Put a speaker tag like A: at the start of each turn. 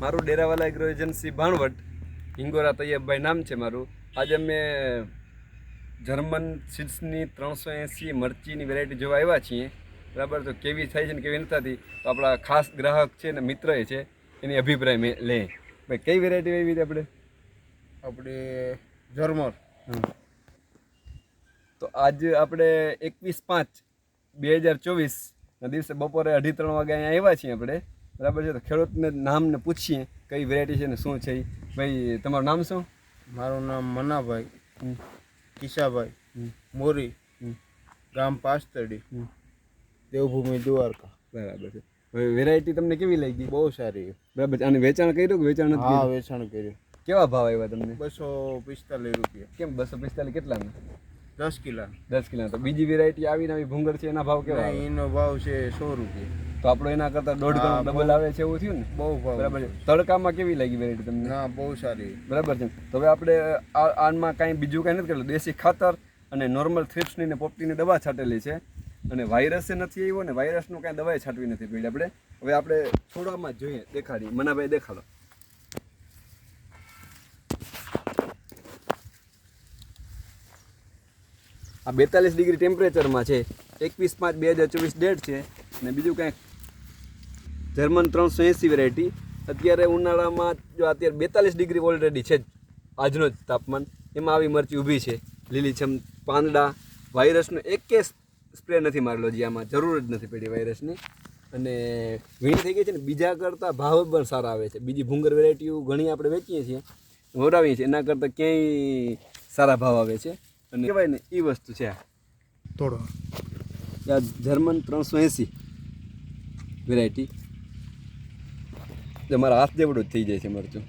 A: મારું ડેરાવાલા agro agency Bhanvad Hingora તૈયબભાઈ નામ છે મારું. આજે અમે જર્મન સીડ્સની 380 મરચીની વેરાયટી જોવા આવ્યા છીએ. બરાબર, તો કેવી થાય છે ને કેવી નથી થતી, તો આપણા ખાસ ગ્રાહક છે ને મિત્ર છે, એની અભિપ્રાય મેં લે. ભાઈ કઈ વેરાયટી આવી આપણે
B: જર્મન.
A: તો આજે આપણે 21/5/2024 દિવસે બપોરે 2:30 વાગે અહીંયા આવ્યા છીએ આપણે. બરાબર છે, તો ખેડૂતને નામને પૂછીએ કઈ વેરાયટી છે ને શું છે. ભાઈ તમારું નામ શું?
B: મારું નામ મનાભાઈ કિશાભાઈ મોરી, ગામ પાસ્તડી, દેવભૂમિ દ્વારકા.
A: બરાબર છે. હવે વેરાયટી તમને કેવી લાગી?
B: બહુ સારી.
A: બરાબર. અને વેચાણ કર્યું કે વેચાણ નથી?
B: હા, વેચાણ કર્યું.
A: કેવા ભાવ આવ્યા તમને?
B: 245 રૂપિયા.
A: કેમ 245 કેટલાના?
B: 10 કિલા.
A: 10 કિલા. તો બીજી વેરાયટી આવી નવી ભૂંગર છે, એના ભાવ કેવા?
B: એનો ભાવ છે 100 રૂપિયા.
A: તો આપણો એના કરતાં 1.5 ગણો ડબલ આવે છે એવું થયું ને?
B: બહુ ભાવ.
A: બરાબર છે. તડકામાં કેવી લાગી વેરાયટી તમને?
B: ના, બહુ સારી.
A: બરાબર છે. તો હવે આપણે આમાં કાંઈ બીજું કાંઈ નથી કરેલું. દેશી ખાતર અને નોર્મલ થ્રિપ્સની ને પોપટીની દવા છાંટેલી છે. અને વાયરસે નથી આવ્યો ને વાયરસનું કાંઈ દવાએ છાંટવી નથી પડી આપણે. હવે આપણે છોડવામાં જ જોઈએ, દેખાડી. મનાભાઈ દેખાડો. આ 42 ડિગ્રી ટેમ્પરેચરમાં છે. 21/5/2024 ડેટ છે. અને બીજું કાંઈક જર્મન 380 વેરાયટી. અત્યારે ઉનાળામાં જો અત્યારે 42 ડિગ્રી ઓલરેડી છે જ આજનો જ તાપમાન, એમાં આવી મરચી ઊભી છે લીલીછમ પાંદડા. વાયરસનો એકે સ્પ્રે નથી મારેલો, જે આમાં જરૂર જ નથી પડી વાયરસની. અને વીણી થઈ ગઈ છે ને, બીજા કરતાં ભાવ પણ સારા આવે છે. બીજી ભૂંગર વેરાયટીઓ ઘણી આપણે વેચીએ છીએ, વરાવીએ છીએ, એના કરતાં ક્યાંય સારા ભાવ આવે છે. અને કહેવાય ને એ વસ્તુ છે
B: થોડો
A: આ જર્મન 380 વેરાયટી. મારા હાથ જેવડું જ થઈ જાય છે મરચું.